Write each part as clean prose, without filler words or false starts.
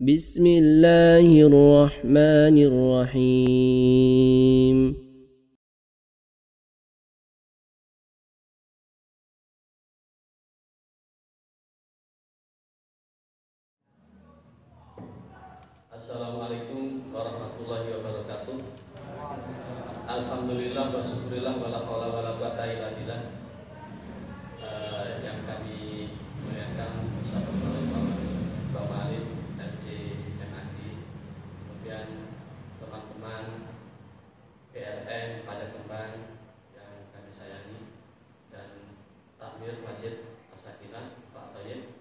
بسم الله الرحمن الرحيم Assalamualaikum warahmatullahi wabarakatuh. Alhamdulillah wa syukurillah wa la haula wa la quwata illa billah. Yang kami muliakan Bapak Malik dan CMAD, kemudian teman-teman PLN Pajak Kembang yang kami sayangi, dan Takmir Masjid As-Sakinah Pak Thayyib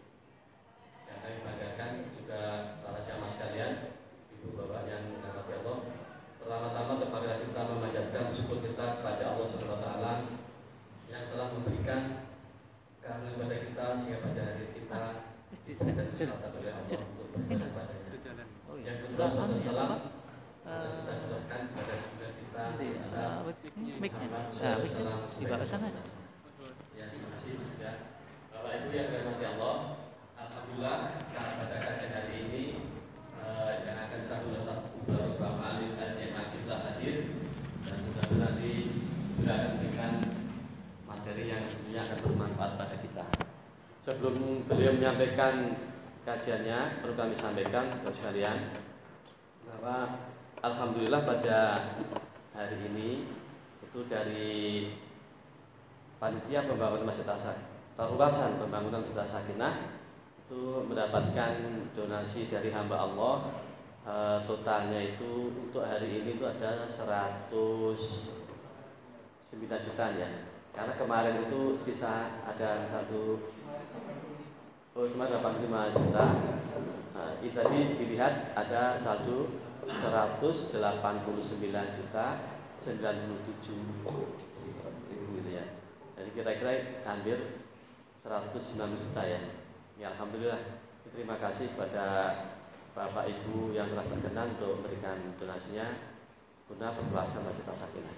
yang kami banggakan, juga para jamaah sekalian, ibu bapak yang dirahmati Allah. Pertama-tama kepada kita memanjatkan syukur kita kepada Allah Subhanahu wa taala yang telah memberikan karunia kepada kita sehingga pada hari kita dan diselamatkan oleh Allah untuk beribadah padanya. Yang kedua, salam kita curahkan kepada kita bisa ya, terima kasih juga Bapak Ibu yang dirahmati Allah. Alhamdulillah pada kajian hari ini yang akan saya Bapak Malik dan CMAD telah hadir, dan mudah-mudahan nanti beliau akan berikan materi yang tentunya akan bermanfaat pada kita. Sebelum beliau menyampaikan kajiannya, perlu kami sampaikan kepada sekalian bahwa alhamdulillah pada hari ini itu dari panitia pembangunan Masjid Perluasan Pembangunan Masjid Sakinah itu mendapatkan donasi dari hamba Allah. Totalnya itu untuk hari ini itu ada 109 juta ya. Karena kemarin itu sisa ada cuma 85 juta. Itu tadi dilihat ada saldo 189 juta 97 ribu gitu ya. Jadi kira-kira hampir 190 juta ya. Ya, alhamdulillah. Terima kasih kepada Bapak Ibu yang telah berkenan untuk memberikan donasinya guna perluasan Masjid As-Sakinah.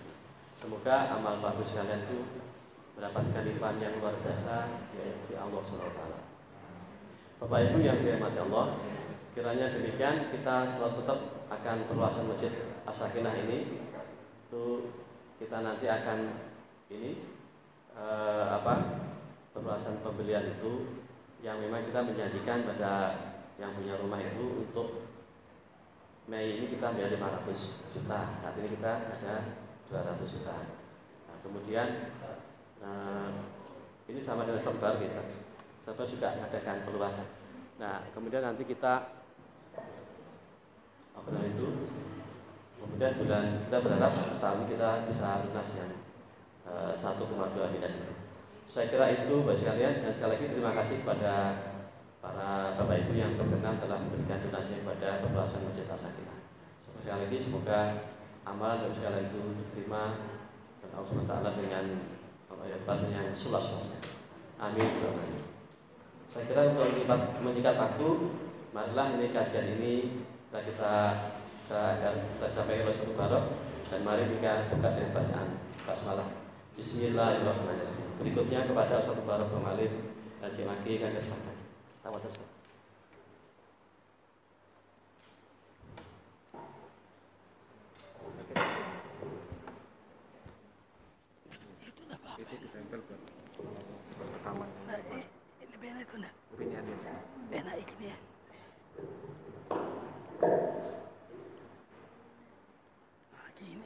Semoga amal bagus kalian itu mendapatkan limpahan yang luar biasa dari Allah Subhanahu wa taala. Bapak Ibu yang dirahmati Allah, kiranya demikian kita selalu tetap akan perluasan Masjid As-Sakinah ini. Itu kita nanti akan perluasan pembelian itu yang memang kita menjanjikan pada yang punya rumah itu untuk Mei ini kita bayar 500 juta. Saat ini kita ada 200 juta. Nah, kemudian ini sama dengan Sobar kita. Sobar juga mengadakan perluasan. Nah, kemudian nanti kita kemudian bulan kita berharap tahun kita bisa lunas yang 1,2 miliar itu. Saya kira itu bagi sekalian, dan sekali lagi terima kasih kepada para Bapak Ibu yang berkenan telah memberikan donasi kepada perluasan Masjid As-Sakinah. Sekali lagi semoga amalan dari sekalian itu diterima dan Allah SWT dengan bahasa yang seluas-luasnya. Amin. Saya kira untuk menyikat waktu, marilah ini kajian ini kita sampai oleh satu barok, dan mari kita buka dengan bacaan basmalah. Bismillahirrahmanirrahim. Berikutnya kepada satu barok Malik dan Cimaki kan kesempatan. Tamat terus. Itu enggak apa-apa. Itu ditempel buat rekaman. Lebih enak itu enggak? Ini ada. Enak ini ya. Gini.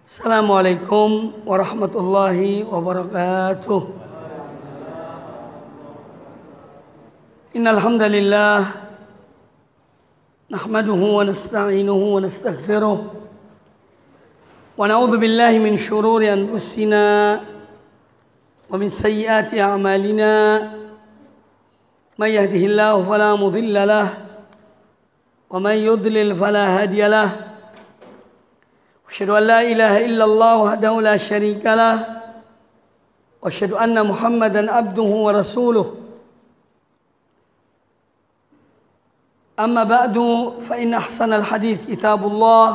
Assalamualaikum warahmatullahi wabarakatuh. Innal hamdalillah nahmaduhu wa nasta'inuhu wa nastaghfiruh wa na'udzu billahi min shururi anfusina wa min sayyiati a'malina. May yahdihillahu fala mudilla lahu ومن يضلل فلا هادي له أشهد أن لا إله إلا الله وحده لا شريك له وأشهد أن محمدا عبده ورسوله أما بعد فإن أحسن الحديث كتاب الله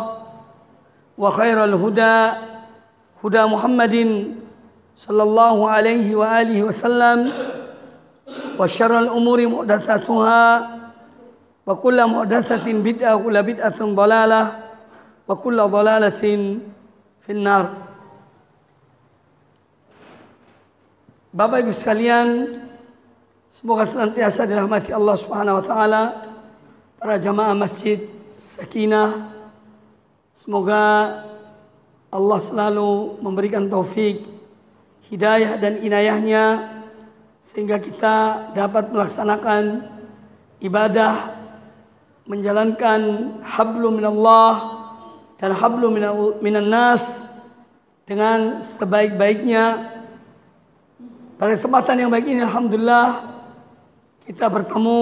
وخير الهدى هدى محمد صلى الله عليه وآله وسلم وشر الأمور محدثاتها وكل محدثة بدعة وكل بدعة ضلالة وكل ضلالة في النار. Bapak Ibu sekalian, semoga senantiasa dirahmati Allah Subhanahu wa taala, para jamaah Masjid Sakinah. Semoga Allah selalu memberikan taufik, hidayah dan inayahnya sehingga kita dapat melaksanakan ibadah, menjalankan hablum minallah dan hablum minan nas dengan sebaik-baiknya. Pada kesempatan yang baik ini alhamdulillah kita bertemu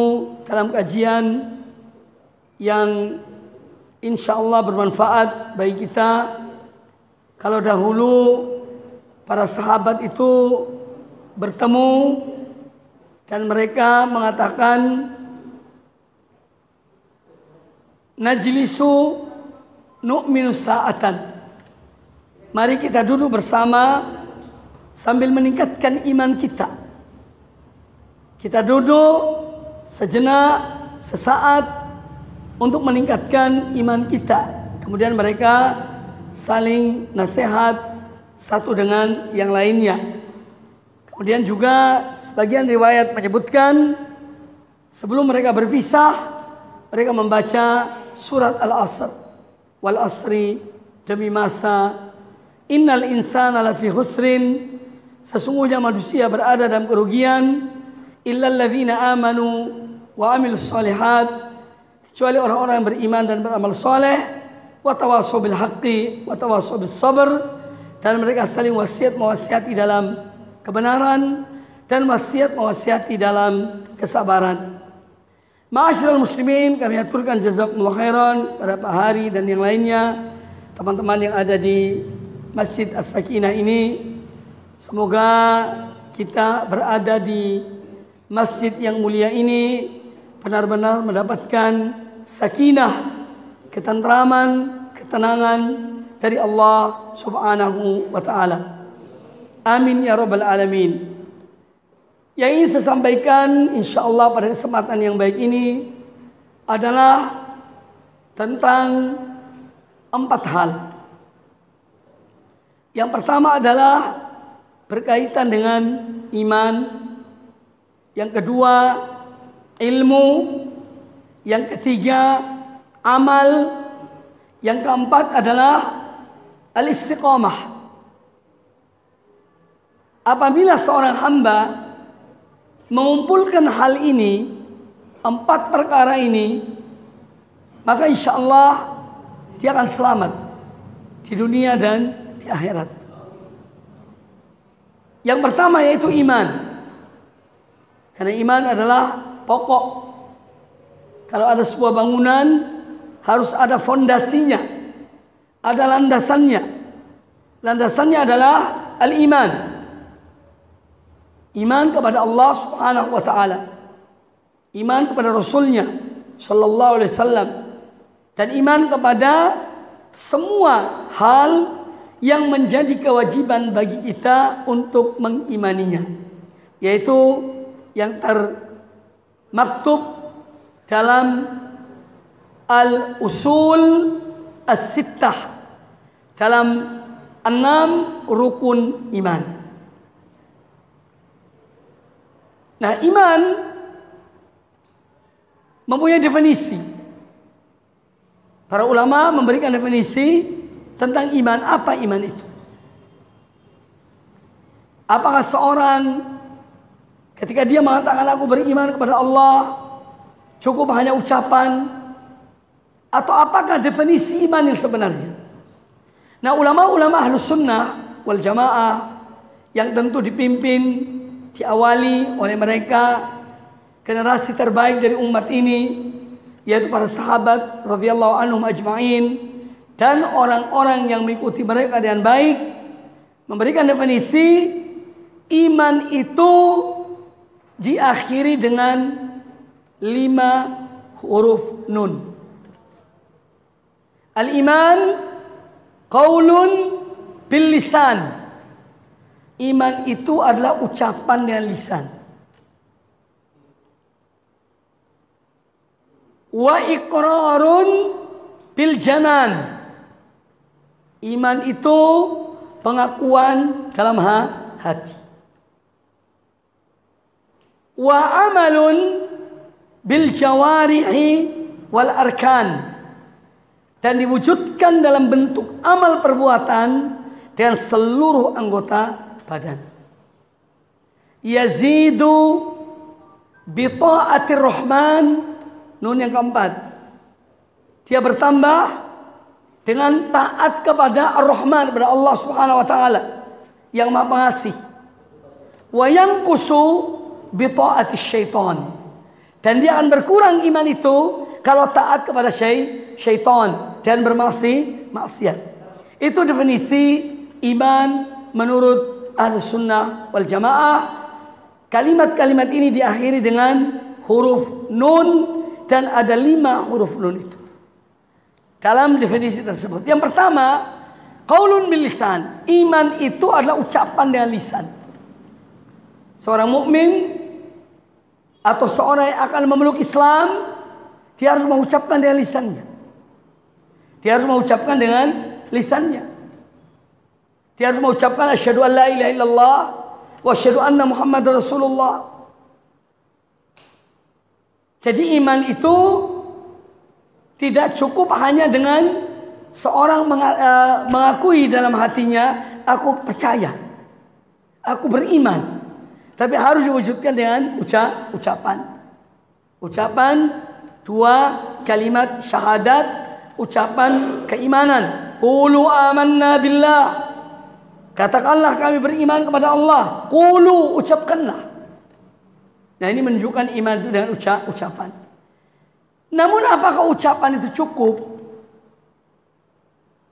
dalam kajian yang insyaallah bermanfaat bagi kita. Kalau dahulu para sahabat itu bertemu dan mereka mengatakan najlisu nu'minu sa'atan. Mari kita duduk bersama sambil meningkatkan iman kita. Kita duduk sejenak, sesaat untuk meningkatkan iman kita. Kemudian mereka saling nasihat satu dengan yang lainnya. Kemudian juga sebagian riwayat menyebutkan sebelum mereka berpisah, mereka membaca surat Al-Asr. Wal asri, demi masa, innal insana lafi khusrin, sesungguhnya manusia berada dalam kerugian, illal ladzina amanu wa amilus solihat, kecuali orang-orang yang beriman dan beramal soleh, wa tawassaw bil haqqi wa tawassaw bis sabr, dan mereka saling wasiat mewasiati dalam kebenaran dan wasiat mewasiati dalam kesabaran. Ma'asyiral muslimin, kami aturkan jazakumullah khairan pada Pak Hari dan yang lainnya, teman-teman yang ada di Masjid As-Sakinah ini. Semoga kita berada di masjid yang mulia ini benar-benar mendapatkan sakinah, ketentraman, ketenangan dari Allah Subhanahu wa taala. Amin ya rabbal alamin. Yang ingin saya sampaikan insyaallah pada kesempatan yang baik ini adalah tentang 4 hal. Yang pertama adalah berkaitan dengan iman. Yang kedua ilmu. Yang ketiga amal. Yang keempat adalah al-istiqamah. Apabila seorang hamba mengumpulkan hal ini, 4 perkara ini, maka insya Allah dia akan selamat di dunia dan di akhirat. Yang pertama yaitu iman. Karena iman adalah pokok. Kalau ada sebuah bangunan harus ada fondasinya, ada landasannya. Landasannya adalah al-iman. Iman kepada Allah Subhanahu wa taala, iman kepada Rasulnya sallallahu alaihi wasallam, dan iman kepada semua hal yang menjadi kewajiban bagi kita untuk mengimaninya, yaitu yang termaktub dalam al-usul as-sittah, dalam 6 rukun iman. Nah, iman mempunyai definisi. Para ulama memberikan definisi tentang iman. Apa iman itu? Apakah seorang ketika dia mengatakan aku beriman kepada Allah cukup hanya ucapan, atau apakah definisi iman yang sebenarnya? Nah, ulama-ulama Ahlus Sunnah wal Jamaah yang tentu dipimpin, diawali oleh mereka generasi terbaik dari umat ini, yaitu para sahabat radhiyallahu anhum ajma'in, dan orang-orang yang mengikuti mereka dengan baik memberikan definisi iman itu diakhiri dengan 5 huruf nun. Al-iman qaulun bil lisan. Iman itu adalah ucapan dengan lisan. Wa iqrarun bil janan. Iman itu pengakuan dalam hati. Wa amalun bil jawarihi wal arkan. Dan diwujudkan dalam bentuk amal perbuatan dengan seluruh anggota badan. Yazidu bi ta'atir rahman. Nun yang keempat. Dia bertambah dengan taat kepada Ar-Rahman, kepada Allah Subhanahu wa taala yang Maha Pengasih. Wa yanqusu bi ta'ati syaitan. Dan dia akan berkurang iman itu kalau taat kepada syaitan dan bermaksiat. Itu definisi iman menurut Ahlussunnah wal Jamaah. Kalimat-kalimat ini diakhiri dengan huruf nun dan ada 5 huruf nun itu dalam definisi tersebut. Yang pertama, qaulun bil lisan. Iman itu adalah ucapan dengan lisan. Seorang mukmin atau seorang yang akan memeluk Islam, dia harus mengucapkan dengan lisannya. Dia harus mengucapkan dengan lisannya. Dia harus mengucapkan asyhadu an la ilaha illallah wa asyhadu anna Muhammadar Rasulullah. Jadi iman itu tidak cukup hanya dengan seorang mengakui dalam hatinya, aku percaya, aku beriman. Tapi harus diwujudkan dengan ucapan. Ucapan 2 kalimat syahadat, ucapan keimanan. Qulu amanna billah. Katakanlah kami beriman kepada Allah. Qulu, ucapkanlah. Nah, ini menunjukkan iman itu dengan ucapan. Namun apakah ucapan itu cukup?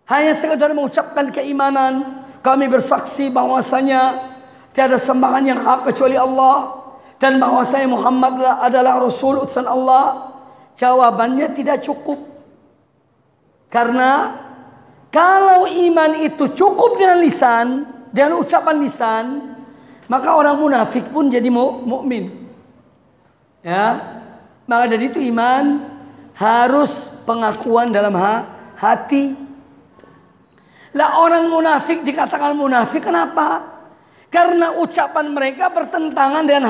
Hanya sekedar mengucapkan keimanan, kami bersaksi bahwasanya tiada sembahan yang hak kecuali Allah dan bahwasanya Muhammad adalah Rasul utusan Allah. Jawabannya tidak cukup. Karena kalau iman itu cukup dengan lisan, dengan ucapan lisan, maka orang munafik pun jadi mukmin. Ya, maka dari itu iman harus pengakuan dalam hati. Lah orang munafik dikatakan munafik kenapa? Karena ucapan mereka bertentangan dengan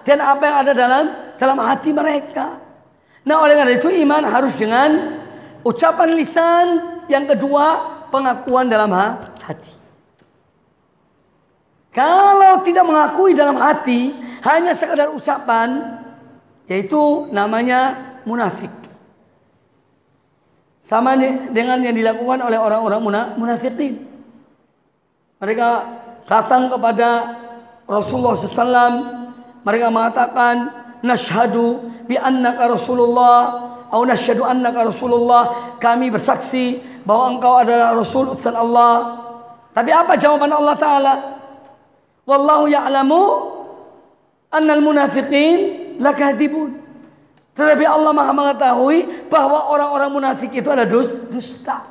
apa yang ada dalam hati mereka. Nah, oleh karena itu iman harus dengan ucapan lisan, yang kedua pengakuan dalam hati. Kalau tidak mengakui dalam hati, hanya sekedar ucapan, yaitu namanya munafik. Sama dengan yang dilakukan oleh orang-orang munafikin. Mereka datang kepada Rasulullah SAW. Mereka mengatakan, nashhadu bi annaka Rasulullah, atau nashhadu annaka Rasulullah. Kami bersaksi bahwa engkau adalah Rasul utusan Allah. Tapi apa jawaban Allah Ta'ala? Wallahu ya'lamu annal munafiqin lakadzibun. Tetapi Allah Maha mengetahui bahwa orang-orang munafik itu adalah dusta.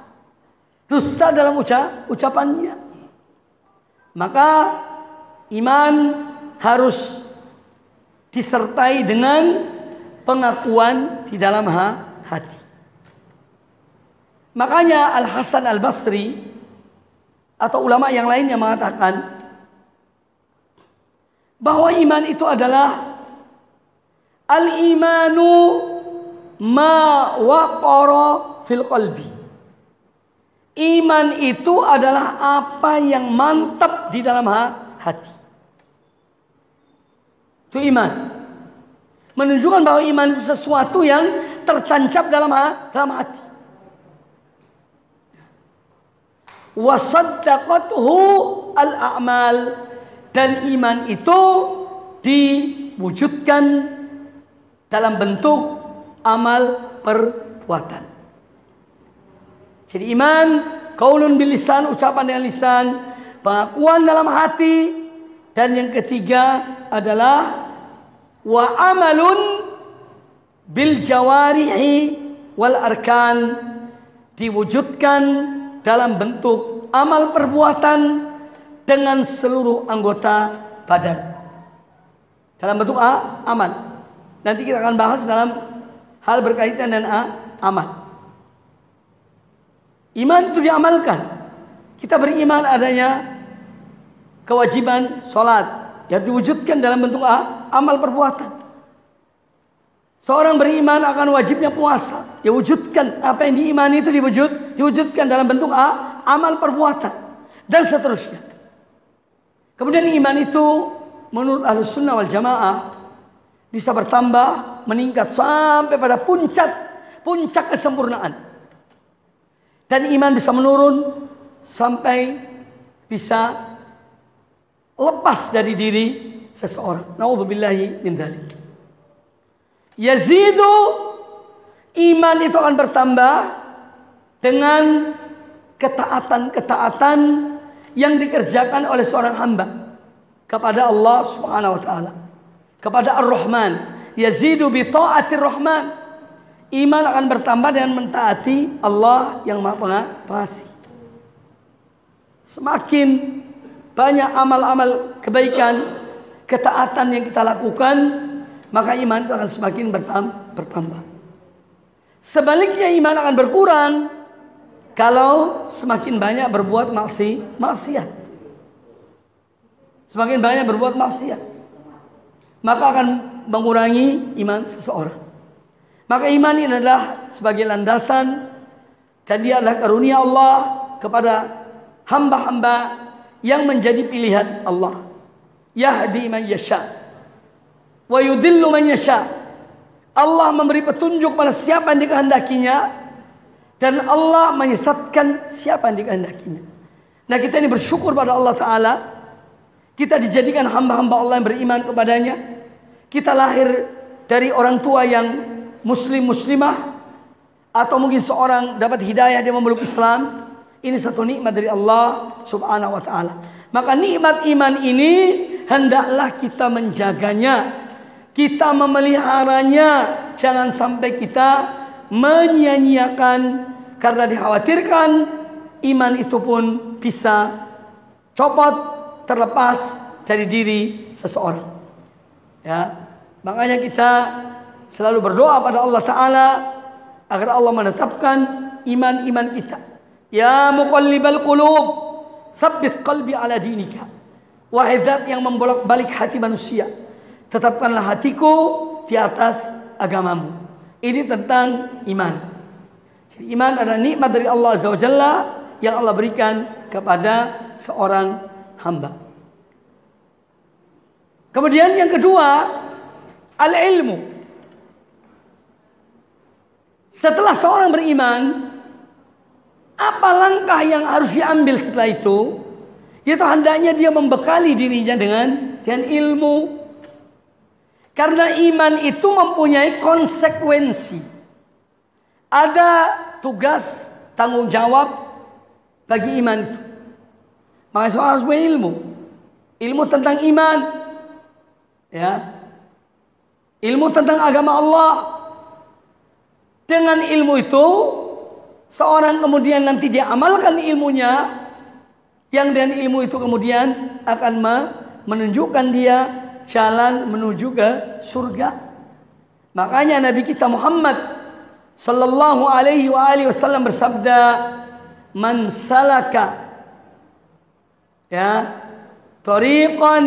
Dusta dalam ucapannya. Maka iman harus disertai dengan pengakuan di dalam hati. Makanya Al-Hasan Al-Basri atau ulama yang lainnya mengatakan bahwa iman itu adalah al-imanu ma waqara fil qalbi. Iman itu adalah apa yang mantap di dalam hati. Itu iman. Menunjukkan bahwa iman itu sesuatu yang tertancap dalam hati. Wa saddaqathu al-a'mal. Dan iman itu diwujudkan dalam bentuk amal perbuatan. Jadi iman qaulun bil lisan, ucapan dengan lisan, pengakuan dalam hati, dan yang ketiga adalah wa amalun bil jawarihi wal arkan, diwujudkan dalam bentuk amal perbuatan dengan seluruh anggota badan. Dalam bentuk amal. Nanti kita akan bahas dalam hal berkaitan dengan amal. Iman itu diamalkan. Kita beriman adanya kewajiban sholat yang diwujudkan dalam bentuk amal perbuatan. Seorang beriman akan wajibnya puasa, ya wujudkan apa yang diimani itu diwujudkan dalam bentuk amal perbuatan dan seterusnya. Kemudian iman itu menurut Ahlus Sunnah wal Jamaah bisa bertambah, meningkat sampai pada puncak kesempurnaan. Dan iman bisa menurun sampai bisa lepas dari diri seseorang. Na'udzubillahi min dzalik. Yazidu, iman itu akan bertambah dengan ketaatan-ketaatan yang dikerjakan oleh seorang hamba kepada Allah Subhanahu wa taala, kepada Ar-Rahman. Yazidu bi ta'atir Rahman. Iman akan bertambah dengan mentaati Allah yang Maha Pengasih. Semakin banyak amal-amal kebaikan, ketaatan yang kita lakukan, maka iman itu akan semakin bertambah. Sebaliknya iman akan berkurang kalau semakin banyak berbuat maksiat. Semakin banyak berbuat maksiat, maka akan mengurangi iman seseorang. Maka iman ini adalah sebagai landasan, dan dia adalah karunia Allah kepada hamba-hamba yang menjadi pilihan Allah. Yahdi man yasha wa yudillu man yasha. Allah memberi petunjuk pada siapa yang dikehendakinya, dan Allah menyesatkan siapa yang dikehendakinya. Nah, kita ini bersyukur pada Allah Ta'ala. Kita dijadikan hamba-hamba Allah yang beriman kepadanya. Kita lahir dari orang tua yang muslim-muslimah, atau mungkin seorang dapat hidayah dia memeluk Islam. Ini satu nikmat dari Allah Subhanahu wa taala. Maka nikmat iman ini hendaklah kita menjaganya, kita memeliharanya, jangan sampai kita menyia-nyiakan, karena dikhawatirkan iman itu pun bisa copot, terlepas dari diri seseorang. Ya, makanya kita selalu berdoa pada Allah Ta'ala agar Allah menetapkan iman-iman kita. Ya muqallibal qulub, tsabbit qalbi ala dinika. Wahai zat yang membolak-balik hati manusia, tetapkanlah hatiku di atas agamamu. Ini tentang iman. Jadi iman adalah nikmat dari Allah Azza wa Jalla yang Allah berikan kepada seorang hamba. Kemudian yang kedua, al-ilmu. Setelah seorang beriman, apa langkah yang harus diambil setelah itu? Yaitu hendaknya dia membekali dirinya dengan ilmu. Karena iman itu mempunyai konsekuensi. Ada tugas, tanggung jawab bagi iman itu. Maka seorang harus punya ilmu. Ilmu tentang iman. Ya. Ilmu tentang agama Allah. Dengan ilmu itu, seorang kemudian nanti dia amalkan ilmunya, yang dengan ilmu itu kemudian akan menunjukkan dia jalan menuju ke surga. Makanya Nabi kita Muhammad sallallahu alaihi wasallam bersabda, "Man salaka tariqan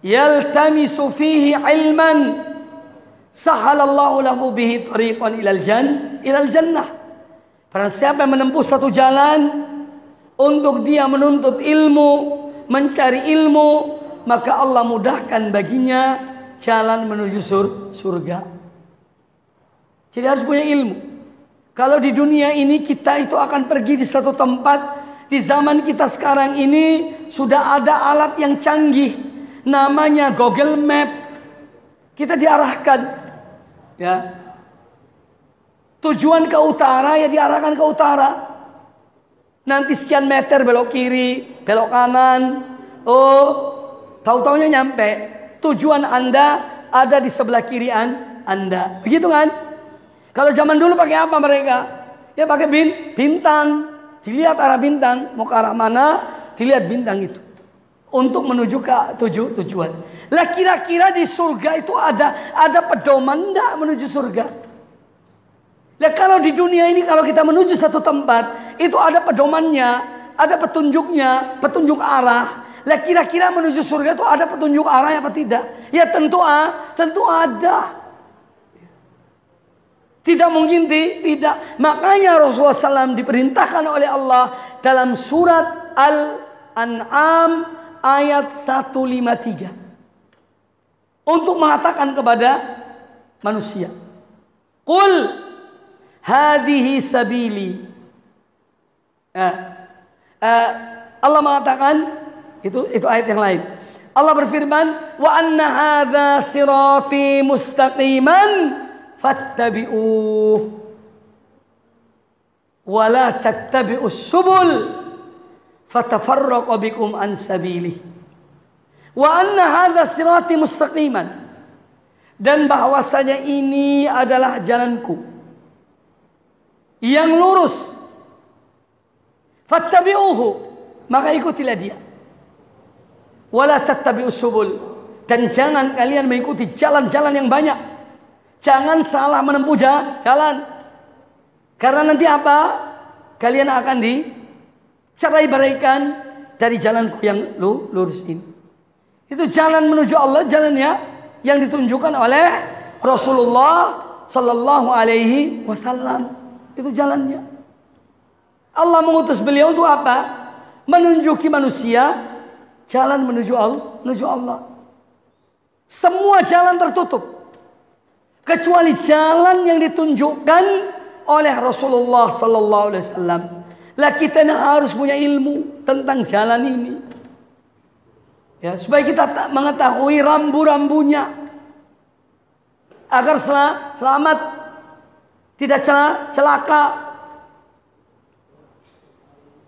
yaltamisu fihi ilman, sahalallahu lahu bihi tariqan ilal jannah." Barang siapa yang menempuh satu jalan untuk dia menuntut ilmu, mencari ilmu, maka Allah mudahkan baginya jalan menuju surga. Jadi harus punya ilmu. Kalau di dunia ini kita itu akan pergi di satu tempat, di zaman kita sekarang ini sudah ada alat yang canggih, namanya Google Map. Kita diarahkan, ya. Tujuan ke utara ya diarahkan ke utara. Nanti sekian meter belok kiri, belok kanan. Oh, tahu-taunya nyampe. Tujuan Anda ada di sebelah kiri Anda. Begitu kan? Kalau zaman dulu pakai apa mereka? Ya pakai bintang. Dilihat arah bintang, mau ke arah mana, dilihat bintang itu. Untuk menuju ke tujuan. Lah kira-kira di surga itu ada pedoman enggak menuju surga? Lah kalau di dunia ini kalau kita menuju satu tempat, itu ada pedomannya, ada petunjuknya, petunjuk arah. Lah kira-kira menuju surga itu ada petunjuk arah apa tidak? Ya tentu ada. Tidak mungkin tidak. Makanya Rasulullah SAW diperintahkan oleh Allah dalam surat Al-An'am ayat 153 untuk mengatakan kepada manusia, Qul hadhihi sabili. Allah mengatakan itu ayat yang lain. Allah berfirman, wa anna hadza sirati mustaqiman fattabi'uh wa la tattabi'us subul fatafarraqu bikum an sabilih wa anna hadza sirati mustaqiman, dan bahwasanya ini adalah jalanku yang lurus, fattabi'uhu, maka ikutilah dia, wala tattabi'us subul, dan jangan kalian mengikuti jalan-jalan yang banyak, jangan salah menempuh jalan, karena nanti apa? Kalian akan dicerai beraikan dari jalanku yang lurus ini. Itu jalan menuju Allah, jalannya yang ditunjukkan oleh Rasulullah Sallallahu Alaihi Wasallam. Itu jalannya. Allah mengutus beliau untuk apa? Menunjuki manusia jalan menuju Allah. Semua jalan tertutup kecuali jalan yang ditunjukkan oleh Rasulullah Sallallahu Alaihi Wasallam. Lah kita harus punya ilmu tentang jalan ini, ya, supaya kita mengetahui rambu-rambunya agar selamat, tidak celaka.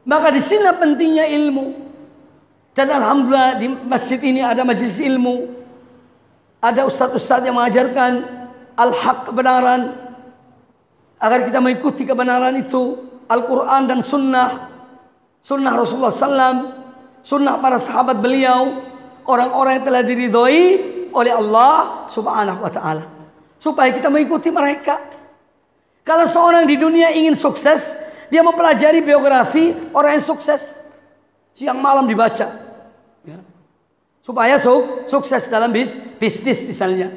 Maka di sini pentingnya ilmu. Dan alhamdulillah di masjid ini ada majelis ilmu, ada ustadz-ustadz yang mengajarkan al-haq, kebenaran, agar kita mengikuti kebenaran itu, Al-Quran dan sunnah Rasulullah SAW, sunnah para sahabat beliau, orang-orang yang telah diridhoi oleh Allah Subhanahu wa ta'ala, supaya kita mengikuti mereka. Kalau seorang di dunia ingin sukses, dia mempelajari biografi orang yang sukses, siang malam dibaca, ya, supaya sukses dalam bisnis misalnya.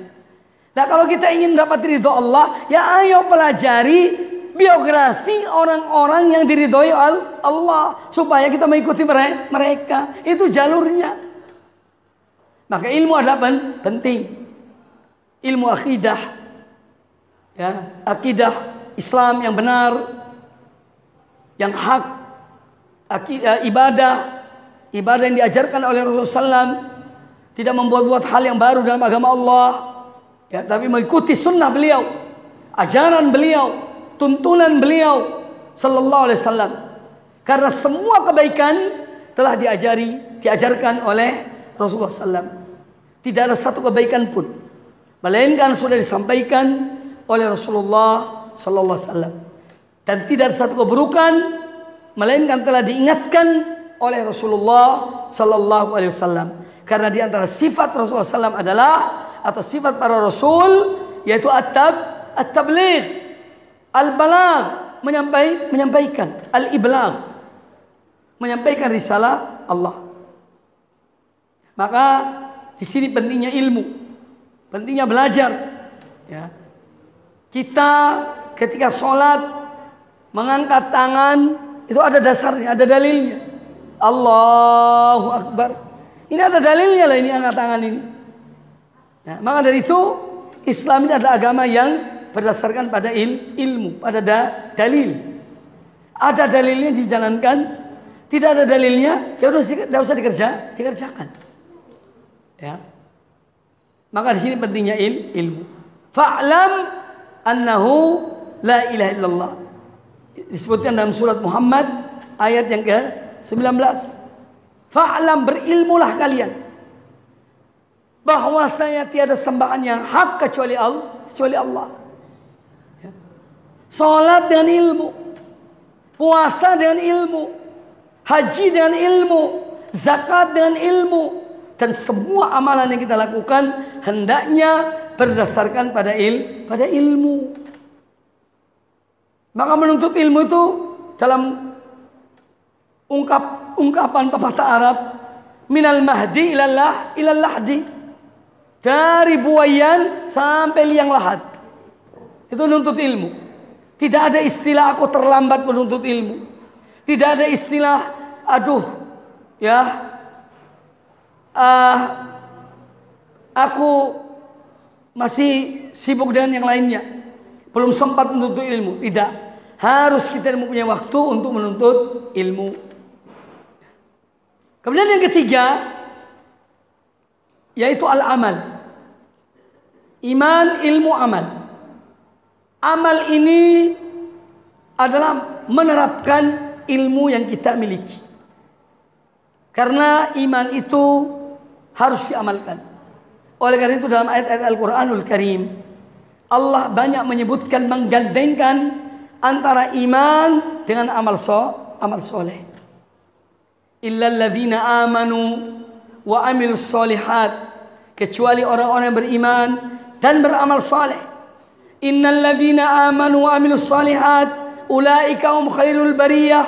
Nah, kalau kita ingin dapat ridho Allah, ya ayo pelajari biografi orang-orang yang diridhoi Allah, supaya kita mengikuti mereka. Itu jalurnya. Maka ilmu adalah penting. Ilmu akidah, ya, akidah Islam yang benar, yang hak, ibadah yang diajarkan oleh Rasulullah SAW, tidak membuat-buat hal yang baru dalam agama Allah, ya, tapi mengikuti sunnah beliau, ajaran beliau, tuntunan beliau Sallallahu Alaihi Wasallam. Karena semua kebaikan telah diajarkan oleh Rasulullah SAW. Tidak ada satu kebaikan pun melainkan sudah disampaikan oleh Rasulullah Sallallahu Alaihi Wasallam. Dan tidak ada satu keburukan melainkan telah diingatkan oleh Rasulullah Sallallahu Alaihi Wasallam. Karena di antara sifat Rasulullah SAW adalah, atau sifat para Rasul, yaitu at-tabligh, al-balagh, menyampaikan, al-iblagh, menyampaikan risalah Allah. Maka di sini pentingnya ilmu, pentingnya belajar. Ya. Kita ketika sholat mengangkat tangan itu ada dasarnya, ada dalilnya. Allahu Akbar. Ini ada dalilnya lah, ini angkat tangan ini. Ya, maka dari itu Islam ini adalah agama yang berdasarkan pada ilmu, pada dalil. Ada dalilnya dijalankan, tidak ada dalilnya, ya udah tidak usah dikerjakan. Ya. Maka di sini pentingnya ilmu. Fa'lam annahu la ilaha illallah. Disebutkan dalam surat Muhammad ayat yang ke-19. Fa'lam, berilmulah kalian bahwasanya tiada sembahan yang hak kecuali Allah. Ya. Salat dengan ilmu, puasa dengan ilmu, haji dengan ilmu, zakat dengan ilmu, dan semua amalan yang kita lakukan hendaknya berdasarkan pada ilmu. Maka menuntut ilmu itu dalam ungkapan pepatah Arab, minal mahdi ilallah ilal lahdi, dari buayan sampai liang lahat. Itu menuntut ilmu. Tidak ada istilah aku terlambat menuntut ilmu. Tidak ada istilah aku masih sibuk dengan yang lainnya, belum sempat menuntut ilmu. Tidak, harus kita mempunyai waktu untuk menuntut ilmu. Kemudian yang ketiga yaitu al-amal. Iman, ilmu, amal. Amal ini adalah menerapkan ilmu yang kita miliki. Karena iman itu harus diamalkan. Oleh karena itu dalam ayat-ayat Al-Quranul Karim, Allah banyak menyebutkan, menggandengkan antara iman dengan amal soleh. Illal ladzina amanu wa amilus solihat, kecuali orang-orang yang beriman dan beramal soleh. Innal ladzina amanu wa amilus solihat ulaika hum khairul bariyah.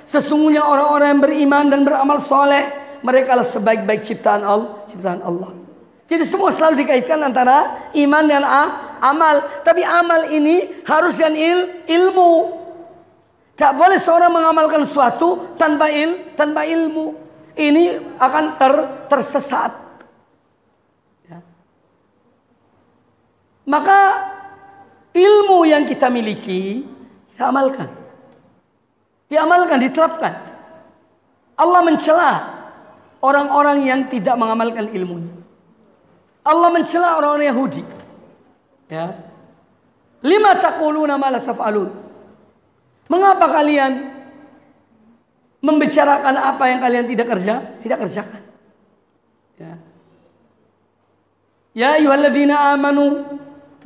Sesungguhnya orang-orang yang beriman dan beramal soleh, mereka adalah sebaik-baik ciptaan Allah. Jadi semua selalu dikaitkan antara iman dan amal. Tapi amal ini harus dengan ilmu. Tak boleh seorang mengamalkan sesuatu tanpa ilmu. Ini akan tersesat. Ya. Maka ilmu yang kita miliki, kita amalkan. Diamalkan, diterapkan. Allah mencela orang-orang yang tidak mengamalkan ilmunya. Allah mencela orang-orang Yahudi. Ya. Lima taquluna ma la taf'alun. Mengapa kalian membicarakan apa yang kalian tidak kerjakan? Ya. Ya ayyuhalladzina amanu,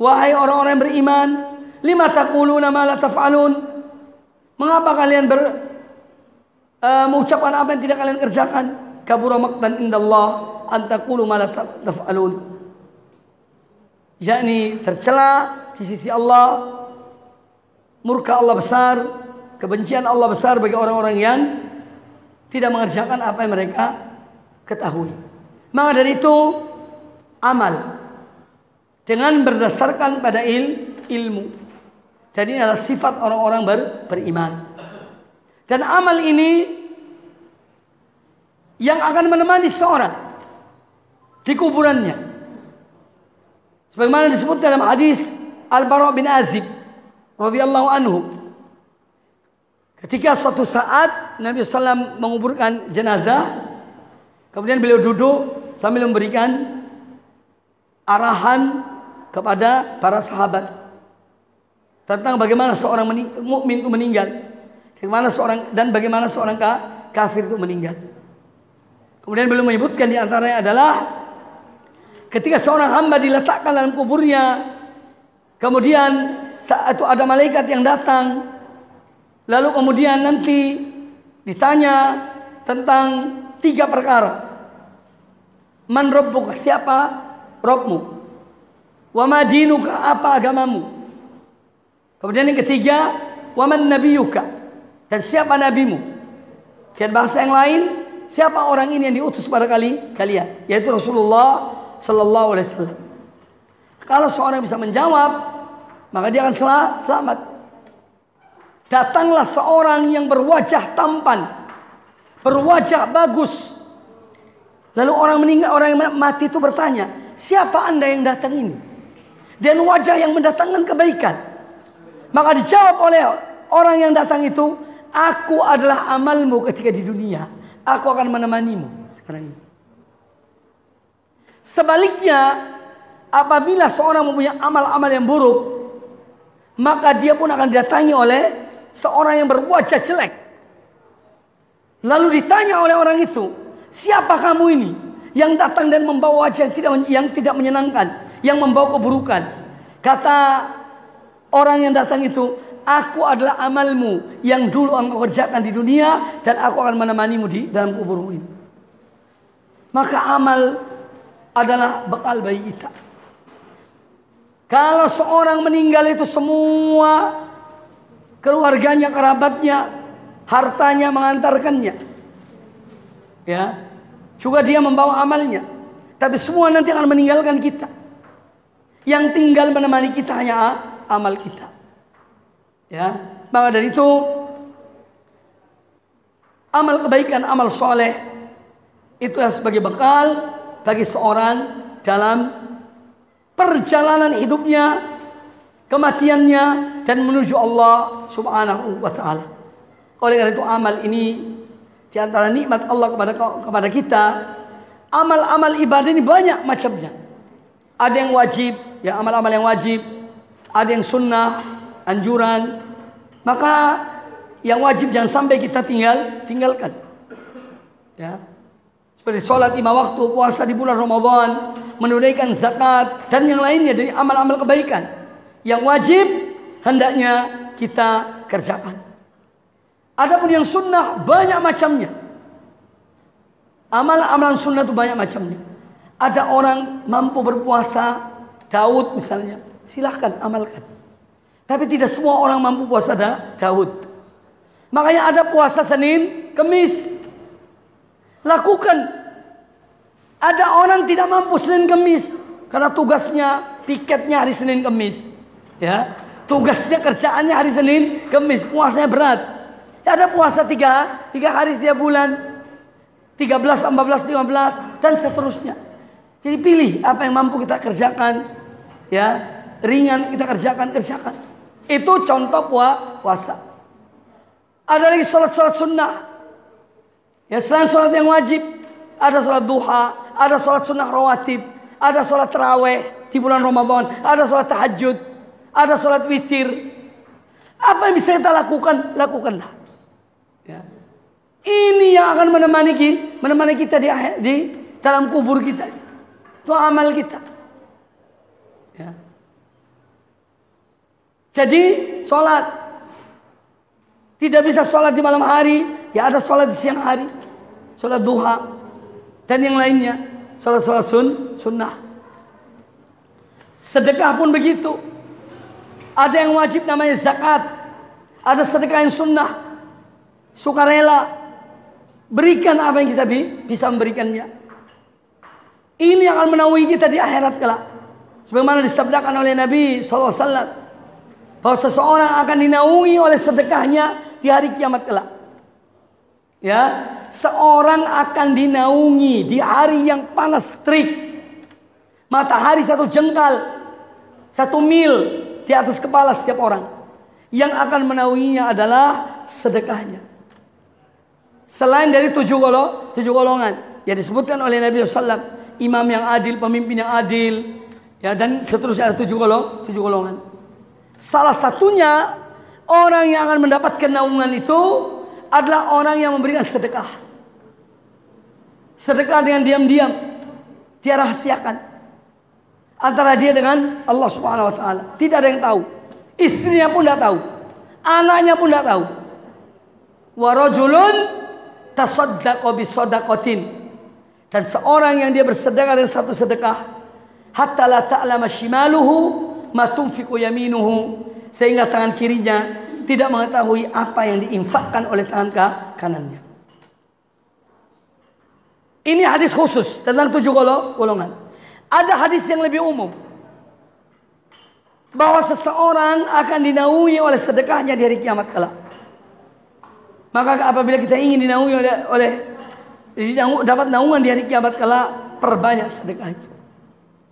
wahai orang-orang yang beriman, lima taquluna ma la taf'alun. Mengapa kalian mengucapkan apa yang tidak kalian kerjakan? Kabura maqtan indallah an taqulu ma la taf'alun. Yakni tercela di sisi Allah, murka Allah besar, kebencian Allah besar bagi orang-orang yang tidak mengerjakan apa yang mereka ketahui. Maka dari itu amal dengan berdasarkan pada ilmu. Jadi ini adalah sifat orang-orang beriman. Dan amal ini yang akan menemani seorang di kuburannya. Sebagaimana disebut dalam hadis Al-Bara' bin Azib radhiyallahu anhu. Ketika suatu saat Nabi SAW menguburkan jenazah, kemudian beliau duduk sambil memberikan arahan kepada para sahabat tentang bagaimana seorang mukmin itu meninggal, bagaimana seorang kafir itu meninggal. Kemudian beliau menyebutkan di antaranya adalah ketika seorang hamba diletakkan dalam kuburnya, kemudian saat itu ada malaikat yang datang, lalu kemudian nanti ditanya tentang 3 perkara. Man rabbuka, siapa Rabbmu? Wa ma dinuka, apa agamamu? Kemudian yang ketiga, wa man nabiyuka, dan siapa nabimu? Dan bahasa yang lain, siapa orang ini yang diutus pada kalian? Yaitu Rasulullah sallallahu alaihi wasallam. Kalau seorang bisa menjawab, maka dia akan selamat. Datanglah seorang yang berwajah tampan, berwajah bagus. Lalu orang meninggal, orang yang mati itu bertanya, siapa anda yang datang ini? Dan wajah yang mendatangkan kebaikan. Maka dijawab oleh orang yang datang itu, aku adalah amalmu ketika di dunia. Aku akan menemanimu sekarang ini. Sebaliknya, apabila seorang mempunyai amal-amal yang buruk, maka dia pun akan didatangi oleh seorang yang berwajah jelek. Lalu ditanya oleh orang itu, siapa kamu ini yang datang dan membawa wajah yang tidak menyenangkan, yang membawa keburukan? Kata orang yang datang itu, aku adalah amalmu yang dulu engkau kerjakan di dunia, dan aku akan menemanimu di dalam kuburmu ini. Maka amal adalah bekal bagi kita. Kalau seorang meninggal itu semua keluarganya, kerabatnya, hartanya mengantarkannya, ya, juga dia membawa amalnya, tapi semua nanti akan meninggalkan kita. Yang tinggal menemani kita hanya amal kita, ya. Maka dari itu amal kebaikan, amal soleh itu sebagai bekal bagi seorang dalam perjalanan hidupnya, kematiannya, dan menuju Allah Subhanahu wa ta'ala. Oleh karena itu amal ini di antara nikmat Allah kepada kita. Amal-amal ibadah ini banyak macamnya. Ada yang wajib, ya, amal-amal yang wajib. Ada yang sunnah, anjuran. Maka yang wajib jangan sampai kita tinggalkan. Ya. Seperti sholat 5 waktu, puasa di bulan Ramadan, menunaikan zakat, dan yang lainnya dari amal-amal kebaikan. Yang wajib hendaknya kita kerjakan. Adapun yang sunnah banyak macamnya. Amal-amalan sunnah itu banyak macamnya. Ada orang mampu berpuasa, Daud misalnya, silahkan amalkan. Tapi tidak semua orang mampu puasa Daud. Makanya ada puasa Senin, Kemis, lakukan. Ada orang tidak mampu Senin Kemis karena tugasnya, piketnya hari Senin Kemis, ya, tugasnya, kerjaannya hari Senin Kemis, puasanya berat. Ya, ada puasa tiga hari setiap bulan, 13, 14, 15, dan seterusnya. Jadi pilih apa yang mampu kita kerjakan, ya, ringan kita kerjakan. Itu contoh puasa. Ada lagi sholat sunnah, ya, selain sholat yang wajib, ada sholat duha, ada sholat sunnah rawatib, ada sholat taraweh di bulan Ramadan, ada sholat tahajud, ada sholat witir. Apa yang bisa kita lakukan, lakukanlah. Ya. Ini yang akan menemani kita di dalam kubur kita. Itu amal kita. Ya. Jadi sholat. Tidak bisa sholat di malam hari, ya ada sholat di siang hari, sholat duha, dan yang lainnya, sholat sunnah. Sedekah pun begitu. Ada yang wajib namanya zakat, ada sedekah yang sunnah, sukarela. Berikan apa yang kita bisa memberikannya. Ini yang akan menaungi kita di akhirat kelak. Sebagaimana disabdakan oleh Nabi SAW, bahwa seseorang akan dinaungi oleh sedekahnya di hari kiamat kelak. Ya, seorang akan dinaungi di hari yang panas terik. Matahari 1 jengkal, 1 mil di atas kepala setiap orang. Yang akan menaunginya adalah sedekahnya. Selain dari 7 golongan yang disebutkan oleh Nabi SAW, imam yang adil, pemimpin yang adil, ya, dan seterusnya ada 7 golongan. Salah satunya orang yang akan mendapatkan naungan itu adalah orang yang memberikan sedekah. Sedekah dengan diam-diam, dia rahasiakan antara dia dengan Allah Subhanahu wa taala. Tidak ada yang tahu. Istrinya pun tidak tahu. Anaknya pun tidak tahu. Wa rajulun tasaddaqa bi shadaqatin. Dan seorang yang dia bersedekah dengan satu sedekah, hatta la ta'lama shimaluhu ma tunfiqu yaminuhu, sehingga tangan kirinya tidak mengetahui apa yang diinfakkan oleh tangan kanannya. Ini hadis khusus tentang 7 golongan. Ada hadis yang lebih umum, bahwa seseorang akan dinaungi oleh sedekahnya di hari kiamat kelak. Maka apabila kita ingin dinaungi dapat naungan di hari kiamat kelak, perbanyak sedekah itu.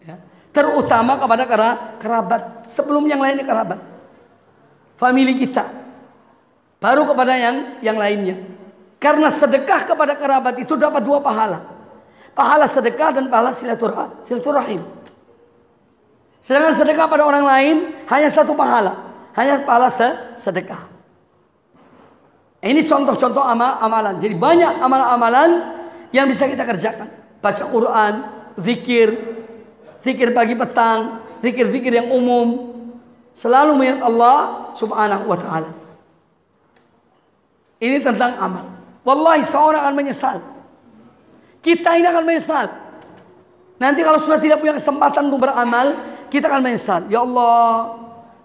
Ya. Terutama kepada kerabat, sebelum yang lainnya kerabat, famili kita, baru kepada yang lainnya. Karena sedekah kepada kerabat itu dapat 2 pahala. Pahala sedekah dan pahala silaturahim. Sedangkan sedekah pada orang lain hanya 1 pahala. hanya pahala sedekah. Ini contoh-contoh amalan. Jadi banyak amalan-amalan yang bisa kita kerjakan. Baca Quran, zikir pagi petang, zikir yang umum. Selalu mengingat Allah subhanahu wa ta'ala. Ini tentang amal. Wallahi seorang akan menyesal. Kita ini akan menyesal. Nanti kalau sudah tidak punya kesempatan untuk beramal, kita akan menyesal. Ya Allah,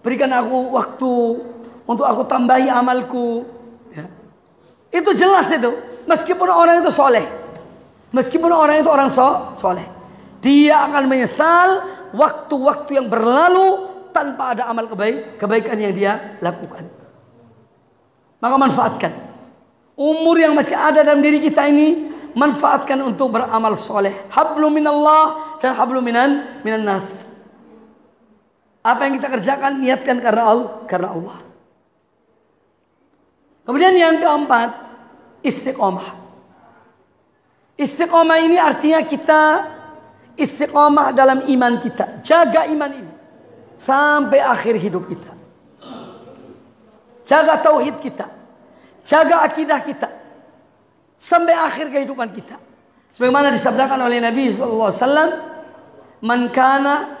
berikan aku waktu untuk aku tambahi amalku. Ya. Itu jelas itu. Meskipun orang itu soleh, meskipun orang itu orang soleh, dia akan menyesal waktu-waktu yang berlalu tanpa ada amal kebaikan yang dia lakukan. Maka manfaatkan umur yang masih ada dalam diri kita ini, manfaatkan untuk beramal soleh. Hablum minallah dan hablum minan nas. Apa yang kita kerjakan niatkan karena Allah. Kemudian yang keempat, istiqomah. Istiqomah ini artinya kita istiqomah dalam iman kita. Jaga iman ini sampai akhir hidup kita. Jaga tauhid kita. Jaga akidah kita sampai akhir kehidupan kita. Sebagaimana disabdakan oleh Nabi SAW, "Man kana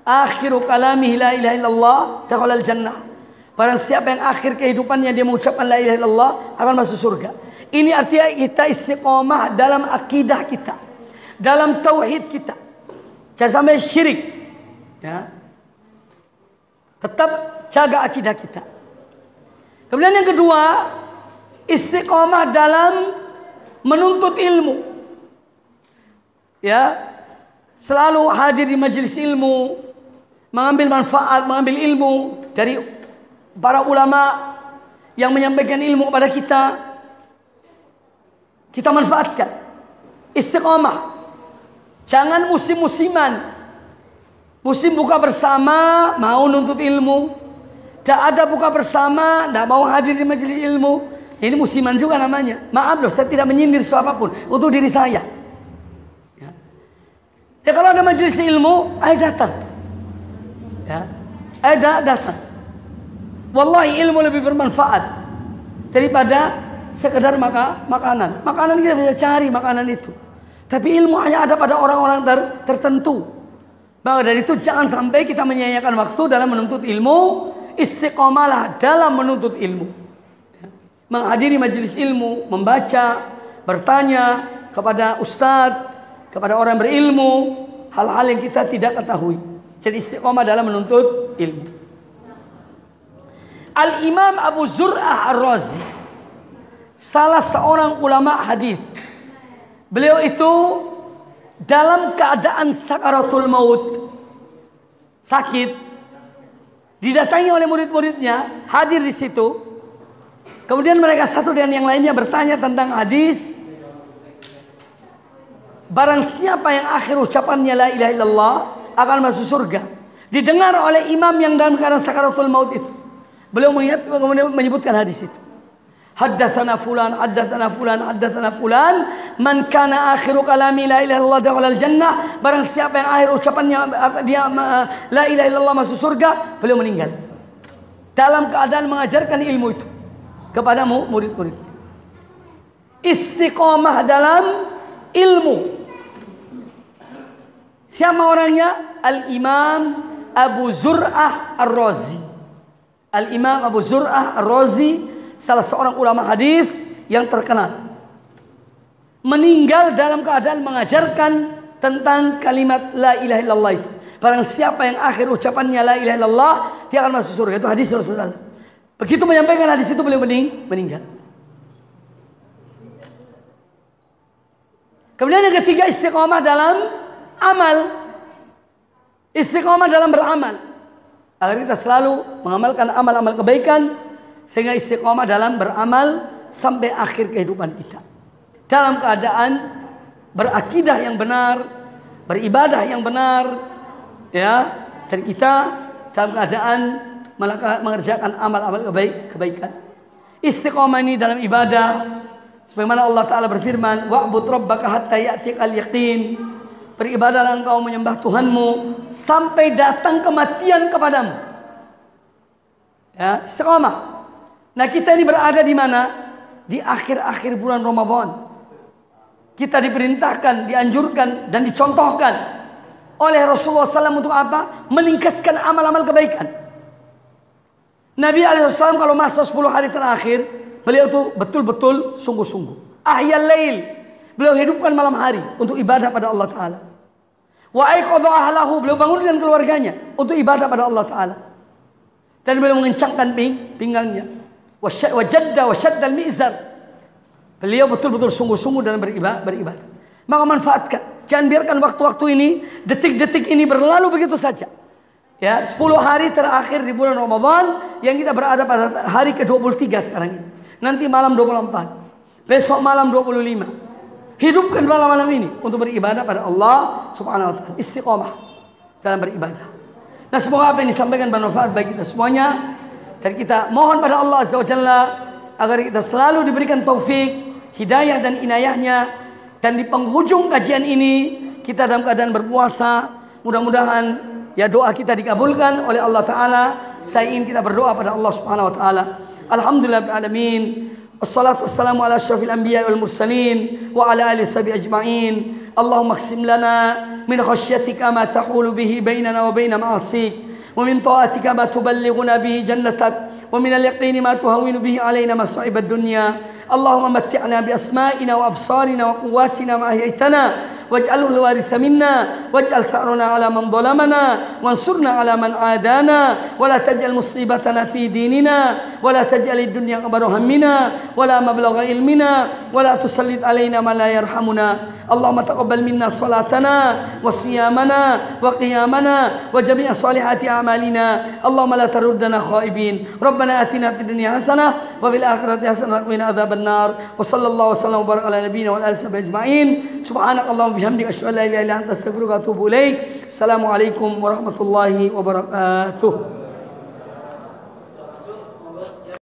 akhiru kalamihi la ilaha illallah dakhala al-jannah." Barang siapa yang akhir kehidupannya dia mengucapkan la ilaha illallah akan masuk surga. Ini artinya kita istiqomah dalam akidah kita, dalam tauhid kita. Jangan sampai syirik. Ya. Tetap jaga akidah kita. Kemudian yang kedua, istiqomah dalam menuntut ilmu. Ya. Selalu hadir di majelis ilmu, mengambil manfaat, mengambil ilmu dari para ulama yang menyampaikan ilmu kepada kita. Kita manfaatkan. Istiqomah. Jangan musim-musiman. Musim buka bersama, mau nuntut ilmu. Tak ada buka bersama, tak mau hadir di majelis ilmu. Ini musiman juga namanya. Maaf loh, saya tidak menyindir siapapun. Untuk diri saya. Ya kalau ada majelis ilmu, ayo datang. Ya, ayo datang. Wallahi ilmu lebih bermanfaat daripada sekedar makanan. Makanan kita bisa cari makanan itu. Tapi ilmu hanya ada pada orang-orang tertentu. Maka dari itu jangan sampai kita menyia-nyiakan waktu dalam menuntut ilmu. Istiqomalah dalam menuntut ilmu. Menghadiri majelis ilmu, membaca, bertanya kepada ustadz, kepada orang berilmu, hal-hal yang kita tidak ketahui. Jadi istiqomah dalam menuntut ilmu. Al-Imam Abu Zur'ah Ar-Razi, salah seorang ulama hadis. Beliau itu dalam keadaan sakaratul maut, sakit, didatangi oleh murid-muridnya, hadir di situ. Kemudian mereka satu dan yang lainnya bertanya tentang hadis. Barang siapa yang akhir ucapannya la ilaha illallah akan masuk surga. Didengar oleh imam yang dalam keadaan sakaratul maut itu. Beliau kemudian menyebutkan hadis itu. Haddatsana fulan, haddatsana fulan, haddatsana fulan, man kana akhiru kalami la ilaha illallah dakhala al-jannah. Barang siapa yang akhir ucapannya dia la ilaha illallah masuk surga, beliau meninggal. Dalam keadaan mengajarkan ilmu itu kepada murid-murid. Istiqomah dalam ilmu. Siapa orangnya? Al-Imam Abu Zur'ah Ar-Razi. Al-Imam Abu Zur'ah Ar-Razi, salah seorang ulama hadis yang terkenal. Meninggal dalam keadaan mengajarkan tentang kalimat la ilaha illallah itu. Barang siapa yang akhir ucapannya la ilaha illallah, dia akan masuk surga. Itu hadis Rasulullah. Begitu menyampaikan hadis itu beliau meninggal. Kemudian yang ketiga, istiqomah dalam amal. Istiqomah dalam beramal. Agar kita selalu mengamalkan amal-amal kebaikan. Sehingga istiqomah dalam beramal sampai akhir kehidupan kita. Dalam keadaan berakidah yang benar, beribadah yang benar, ya, dan kita dalam keadaan mengerjakan amal-amal kebaikan. Istiqomah ini dalam ibadah, sebagaimana Allah Ta'ala berfirman, wa'bud rabbaka hatta ya'tikal yaqin. Beribadahlah engkau menyembah Tuhanmu sampai datang kematian kepadamu. Ya, istiqamah. Nah, kita ini berada di mana? Di akhir-akhir bulan Ramadan. Kita diperintahkan, dianjurkan, dan dicontohkan oleh Rasulullah SAW untuk apa? Meningkatkan amal-amal kebaikan. Nabi SAW kalau masa 10 hari terakhir, beliau itu betul-betul sungguh-sungguh. Ahyal lail. Beliau hidupkan malam hari untuk ibadah pada Allah Ta'ala. Wa aiqadha ahlahu. Beliau bangunkan keluarganya untuk ibadah pada Allah Ta'ala. Dan beliau mengencangkan pinggangnya. Wa jadda wa shadda al-mizar. Beliau betul-betul sungguh-sungguh dalam beribadah. Maka manfaatkan. Jangan biarkan waktu-waktu ini, detik-detik ini berlalu begitu saja. Ya, 10 hari terakhir di bulan Ramadan yang kita berada pada hari ke-23 sekarang ini. Nanti malam 24. Besok malam 25. Hidupkan malam-malam ini untuk beribadah pada Allah Subhanahu wa taala. Istiqamah dalam beribadah. Nah, semoga apa yang disampaikan bermanfaat bagi kita semuanya. Dan kita mohon pada Allah Azza wa Jalla agar kita selalu diberikan taufik, hidayah dan inayahnya. Dan di penghujung kajian ini kita dalam keadaan berpuasa. Mudah-mudahan ya doa kita dikabulkan oleh Allah Ta'ala. Saya ingin kita berdoa pada Allah Subhanahu wa taala. Alhamdulillah alamin. Wassalatu wassalamu ala asyrafil anbiya wal mursalin wa ala alihi sahbihi ajma'in. Allahumma qsim lana min khasyatika ma tahulu bihi bainana wa baina ma'asik. ومن طاعتك ما تبلغنا به جنتك ومن اليقين ما تهون به علينا مصائب الدنيا اللهم متعنا بأسمائنا وأبصارنا وقواتنا ما أحييتنا واجعله الوارث منا واجعل ثأرنا على من ظلمنا وانصرنا على من عادانا ولا تجعل مصيبتنا في ديننا ولا تجعل الدنيا أكبر همنا ولا مبلغ علمنا ولا تسلط علينا ما لا يرحمنا اللهم تقبل منا صلاتنا وصيامنا وقيامنا وجميع صالحات أعمالنا اللهم لا تردنا خائبين ربنا آتنا في الدنيا حسنة وفي الآخرة حسنة وقنا عذاب النار وصلى الله وسلم وبارك على نبينا وعلى آله وصحبه أجمعين سبحانك اللهم وبحمدك أشهد أن لا إله إلا أنت أستغفرك وأتوب إليك السلام عليكم ورحمة الله وبركاته.